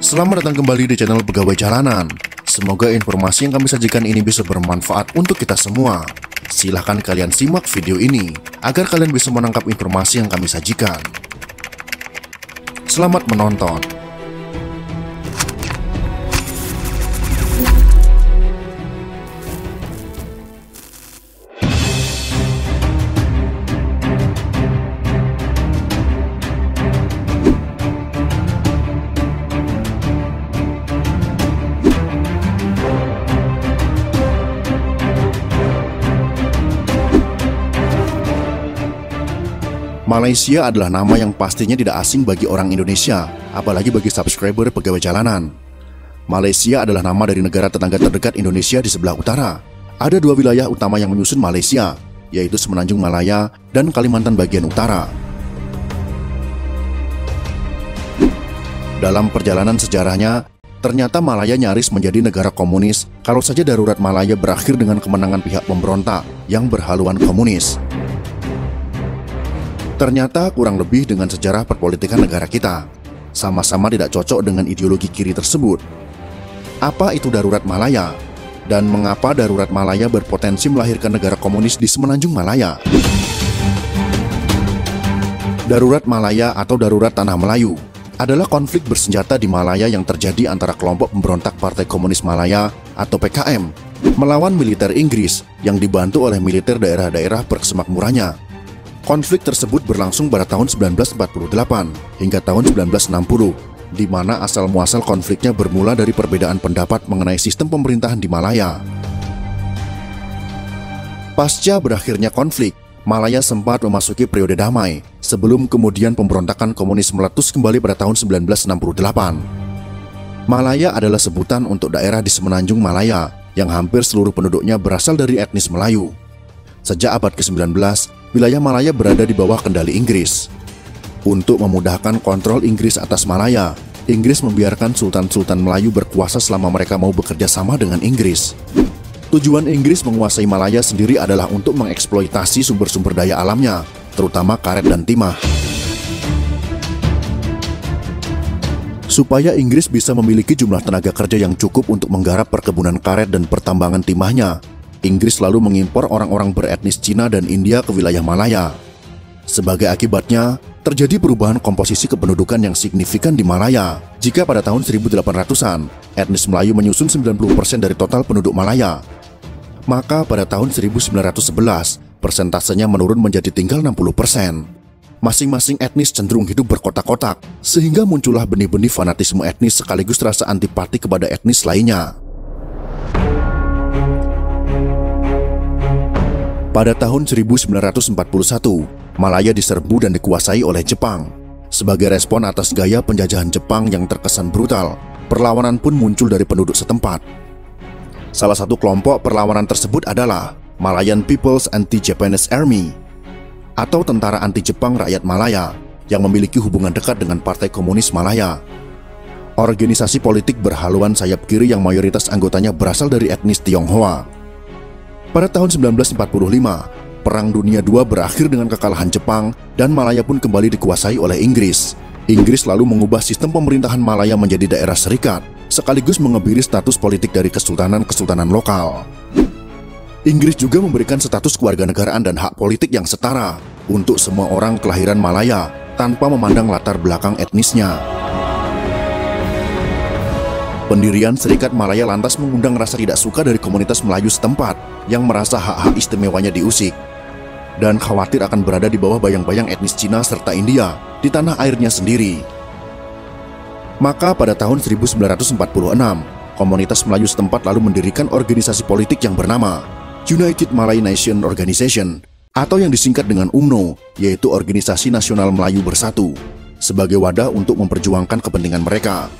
Selamat datang kembali di channel Pegawai Jalanan. Semoga informasi yang kami sajikan ini bisa bermanfaat untuk kita semua. Silahkan kalian simak video ini agar kalian bisa menangkap informasi yang kami sajikan. Selamat menonton. Malaysia adalah nama yang pastinya tidak asing bagi orang Indonesia, apalagi bagi subscriber Pegawai Jalanan. Malaysia adalah nama dari negara tetangga terdekat Indonesia di sebelah utara. Ada dua wilayah utama yang menyusun Malaysia, yaitu Semenanjung Malaya dan Kalimantan bagian utara. Dalam perjalanan sejarahnya, ternyata Malaya nyaris menjadi negara komunis kalau saja darurat Malaya berakhir dengan kemenangan pihak pemberontak yang berhaluan komunis. Ternyata kurang lebih dengan sejarah perpolitikan negara kita, sama-sama tidak cocok dengan ideologi kiri tersebut. Apa itu darurat Malaya? Dan mengapa darurat Malaya berpotensi melahirkan negara komunis di Semenanjung Malaya? Darurat Malaya atau darurat Tanah Melayu adalah konflik bersenjata di Malaya yang terjadi antara kelompok pemberontak Partai Komunis Malaya atau PKM melawan militer Inggris yang dibantu oleh militer daerah-daerah persemakmurannya. Konflik tersebut berlangsung pada tahun 1948 hingga tahun 1960, di mana asal-muasal konfliknya bermula dari perbedaan pendapat mengenai sistem pemerintahan di Malaya. Pasca berakhirnya konflik, Malaya sempat memasuki periode damai, sebelum kemudian pemberontakan komunis meletus kembali pada tahun 1968. Malaya adalah sebutan untuk daerah di Semenanjung Malaya, yang hampir seluruh penduduknya berasal dari etnis Melayu. Sejak abad ke-19, wilayah Malaya berada di bawah kendali Inggris. Untuk memudahkan kontrol Inggris atas Malaya, Inggris membiarkan sultan-sultan Melayu berkuasa selama mereka mau bekerja sama dengan Inggris. Tujuan Inggris menguasai Malaya sendiri adalah untuk mengeksploitasi sumber-sumber daya alamnya, terutama karet dan timah. Supaya Inggris bisa memiliki jumlah tenaga kerja yang cukup untuk menggarap perkebunan karet dan pertambangan timahnya, Inggris lalu mengimpor orang-orang beretnis Cina dan India ke wilayah Malaya. Sebagai akibatnya, terjadi perubahan komposisi kependudukan yang signifikan di Malaya. Jika pada tahun 1800-an, etnis Melayu menyusun 90% dari total penduduk Malaya, maka pada tahun 1911, persentasenya menurun menjadi tinggal 60%. Masing-masing etnis cenderung hidup berkotak-kotak, sehingga muncullah benih-benih fanatisme etnis sekaligus rasa antipati kepada etnis lainnya. Pada tahun 1941, Malaya diserbu dan dikuasai oleh Jepang. Sebagai respon atas gaya penjajahan Jepang yang terkesan brutal, perlawanan pun muncul dari penduduk setempat. Salah satu kelompok perlawanan tersebut adalah Malayan People's Anti-Japanese Army, atau Tentara Anti-Jepang Rakyat Malaya, yang memiliki hubungan dekat dengan Partai Komunis Malaya. Organisasi politik berhaluan sayap kiri yang mayoritas anggotanya berasal dari etnis Tionghoa. Pada tahun 1945, Perang Dunia II berakhir dengan kekalahan Jepang dan Malaya pun kembali dikuasai oleh Inggris. Inggris lalu mengubah sistem pemerintahan Malaya menjadi daerah serikat, sekaligus mengebiri status politik dari kesultanan-kesultanan lokal. Inggris juga memberikan status kewarganegaraan dan hak politik yang setara untuk semua orang kelahiran Malaya tanpa memandang latar belakang etnisnya. Pendirian Serikat Malaya lantas mengundang rasa tidak suka dari komunitas Melayu setempat yang merasa hak-hak istimewanya diusik dan khawatir akan berada di bawah bayang-bayang etnis Cina serta India di tanah airnya sendiri. Maka pada tahun 1946, komunitas Melayu setempat lalu mendirikan organisasi politik yang bernama United Malay Nation Organization, atau yang disingkat dengan UMNO, yaitu Organisasi Nasional Melayu Bersatu, sebagai wadah untuk memperjuangkan kepentingan mereka.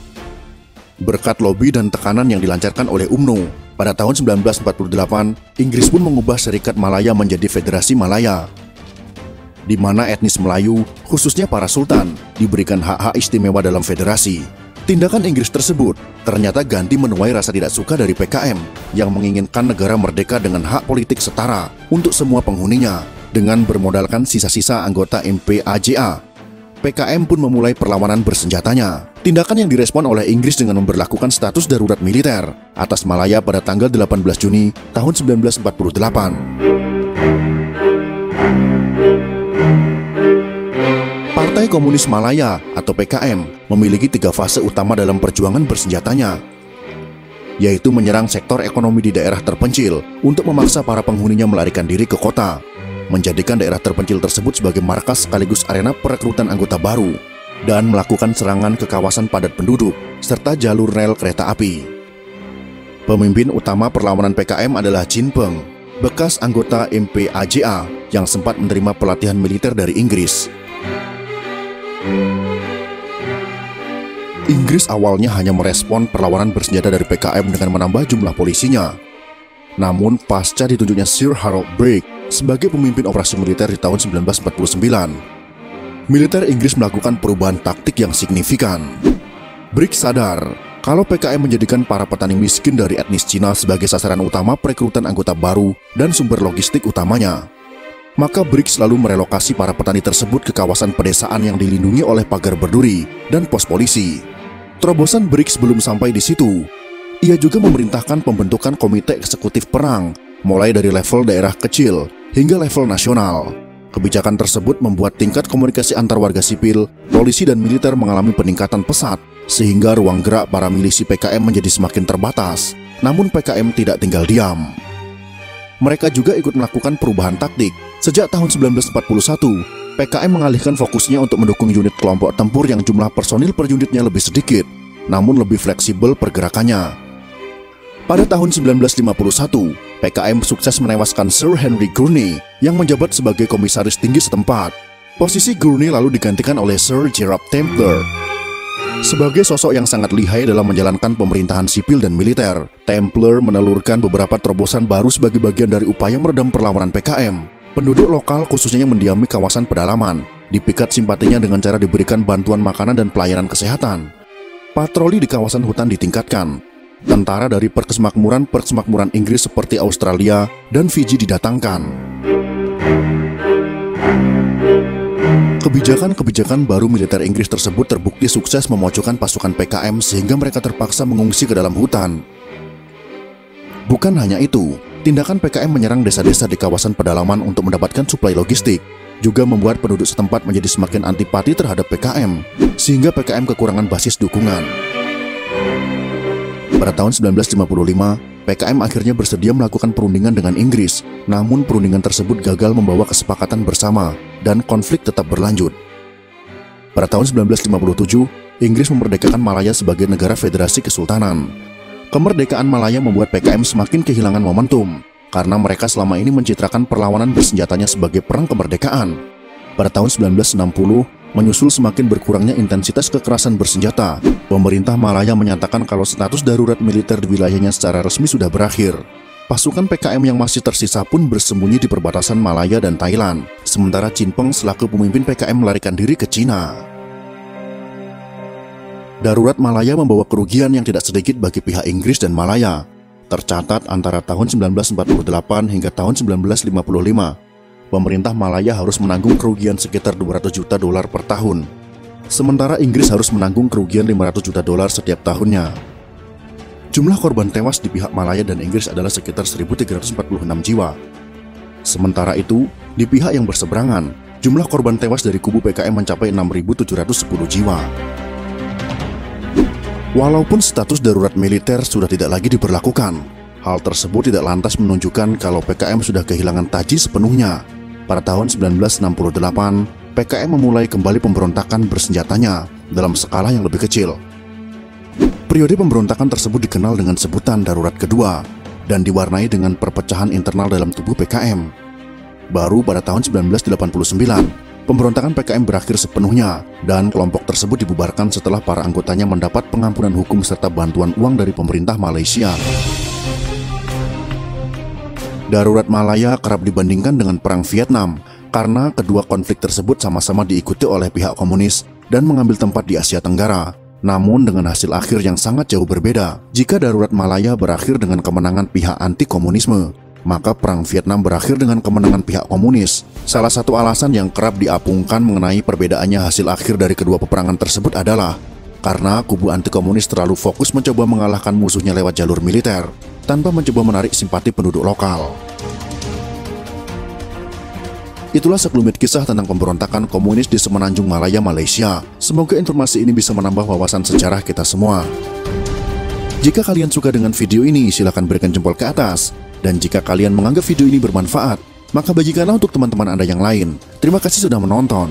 Berkat lobi dan tekanan yang dilancarkan oleh UMNO, pada tahun 1948, Inggris pun mengubah Serikat Malaya menjadi Federasi Malaya, di mana etnis Melayu, khususnya para sultan, diberikan hak-hak istimewa dalam federasi. Tindakan Inggris tersebut ternyata ganti menuai rasa tidak suka dari PKM yang menginginkan negara merdeka dengan hak politik setara untuk semua penghuninya dengan bermodalkan sisa-sisa anggota MPAJA. PKM pun memulai perlawanan bersenjatanya. Tindakan yang direspon oleh Inggris dengan memberlakukan status darurat militer atas Malaya pada tanggal 18 Juni tahun 1948. Partai Komunis Malaya atau PKM memiliki 3 fase utama dalam perjuangan bersenjatanya, yaitu menyerang sektor ekonomi di daerah terpencil untuk memaksa para penghuninya melarikan diri ke kota, menjadikan daerah terpencil tersebut sebagai markas sekaligus arena perekrutan anggota baru, dan melakukan serangan ke kawasan padat penduduk serta jalur rel kereta api. Pemimpin utama perlawanan PKM adalah Chin Peng, bekas anggota MPAJA yang sempat menerima pelatihan militer dari Inggris. Inggris awalnya hanya merespon perlawanan bersenjata dari PKM dengan menambah jumlah polisinya. Namun pasca ditunjuknya Sir Harold Briggs sebagai pemimpin operasi militer di tahun 1949, militer Inggris melakukan perubahan taktik yang signifikan. Briggs sadar kalau PKM menjadikan para petani miskin dari etnis Cina sebagai sasaran utama perekrutan anggota baru dan sumber logistik utamanya. Maka Briggs lalu merelokasi para petani tersebut ke kawasan pedesaan yang dilindungi oleh pagar berduri dan pos polisi. Terobosan Briggs belum sampai di situ. Ia juga memerintahkan pembentukan komite eksekutif perang, mulai dari level daerah kecil hingga level nasional. Kebijakan tersebut membuat tingkat komunikasi antar warga sipil, polisi dan militer mengalami peningkatan pesat, sehingga ruang gerak para milisi PKM menjadi semakin terbatas. Namun PKM tidak tinggal diam. Mereka juga ikut melakukan perubahan taktik. Sejak tahun 1941, PKM mengalihkan fokusnya untuk mendukung unit kelompok tempur yang jumlah personil per unitnya lebih sedikit, namun lebih fleksibel pergerakannya. Pada tahun 1951, PKM sukses menewaskan Sir Henry Gurney yang menjabat sebagai komisaris tinggi setempat. Posisi Gurney lalu digantikan oleh Sir Gerard Templer. Sebagai sosok yang sangat lihai dalam menjalankan pemerintahan sipil dan militer, Templer menelurkan beberapa terobosan baru sebagai bagian dari upaya meredam perlawanan PKM. Penduduk lokal khususnya yang mendiami kawasan pedalaman dipikat simpatinya dengan cara diberikan bantuan makanan dan pelayanan kesehatan. Patroli di kawasan hutan ditingkatkan. Tentara dari persemakmuran Inggris seperti Australia dan Fiji didatangkan. Kebijakan-kebijakan baru militer Inggris tersebut terbukti sukses memojokkan pasukan PKM sehingga mereka terpaksa mengungsi ke dalam hutan. Bukan hanya itu, tindakan PKM menyerang desa-desa di kawasan pedalaman untuk mendapatkan suplai logistik juga membuat penduduk setempat menjadi semakin antipati terhadap PKM, sehingga PKM kekurangan basis dukungan. Pada tahun 1955, PKM akhirnya bersedia melakukan perundingan dengan Inggris, namun perundingan tersebut gagal membawa kesepakatan bersama dan konflik tetap berlanjut. Pada tahun 1957, Inggris memerdekakan Malaya sebagai negara federasi kesultanan. Kemerdekaan Malaya membuat PKM semakin kehilangan momentum, karena mereka selama ini mencitrakan perlawanan bersenjatanya sebagai perang kemerdekaan. Pada tahun 1960, menyusul semakin berkurangnya intensitas kekerasan bersenjata, pemerintah Malaya menyatakan kalau status darurat militer di wilayahnya secara resmi sudah berakhir. Pasukan PKM yang masih tersisa pun bersembunyi di perbatasan Malaya dan Thailand, sementara Chin Peng selaku pemimpin PKM melarikan diri ke Cina. Darurat Malaya membawa kerugian yang tidak sedikit bagi pihak Inggris dan Malaya. Tercatat antara tahun 1948 hingga tahun 1955, pemerintah Malaya harus menanggung kerugian sekitar 200 juta dolar per tahun. Sementara Inggris harus menanggung kerugian 500 juta dolar setiap tahunnya. Jumlah korban tewas di pihak Malaya dan Inggris adalah sekitar 1.346 jiwa. Sementara itu, di pihak yang berseberangan, jumlah korban tewas dari kubu PKM mencapai 6.710 jiwa. Walaupun status darurat militer sudah tidak lagi diberlakukan, hal tersebut tidak lantas menunjukkan kalau PKM sudah kehilangan taji sepenuhnya. Pada tahun 1968, PKM memulai kembali pemberontakan bersenjatanya dalam skala yang lebih kecil. Periode pemberontakan tersebut dikenal dengan sebutan darurat kedua dan diwarnai dengan perpecahan internal dalam tubuh PKM. Baru pada tahun 1989, pemberontakan PKM berakhir sepenuhnya dan kelompok tersebut dibubarkan setelah para anggotanya mendapat pengampunan hukum serta bantuan uang dari pemerintah Malaysia. Darurat Malaya kerap dibandingkan dengan Perang Vietnam karena kedua konflik tersebut sama-sama diikuti oleh pihak komunis dan mengambil tempat di Asia Tenggara. Namun dengan hasil akhir yang sangat jauh berbeda. Jika darurat Malaya berakhir dengan kemenangan pihak anti-komunisme, maka Perang Vietnam berakhir dengan kemenangan pihak komunis. Salah satu alasan yang kerap diapungkan mengenai perbedaannya hasil akhir dari kedua peperangan tersebut adalah karena kubu anti-komunis terlalu fokus mencoba mengalahkan musuhnya lewat jalur militer, tanpa mencoba menarik simpati penduduk lokal. Itulah sekelumit kisah tentang pemberontakan komunis di Semenanjung Malaya, Malaysia. Semoga informasi ini bisa menambah wawasan sejarah kita semua. Jika kalian suka dengan video ini, silakan berikan jempol ke atas. Dan jika kalian menganggap video ini bermanfaat, maka bagikanlah untuk teman-teman Anda yang lain. Terima kasih sudah menonton.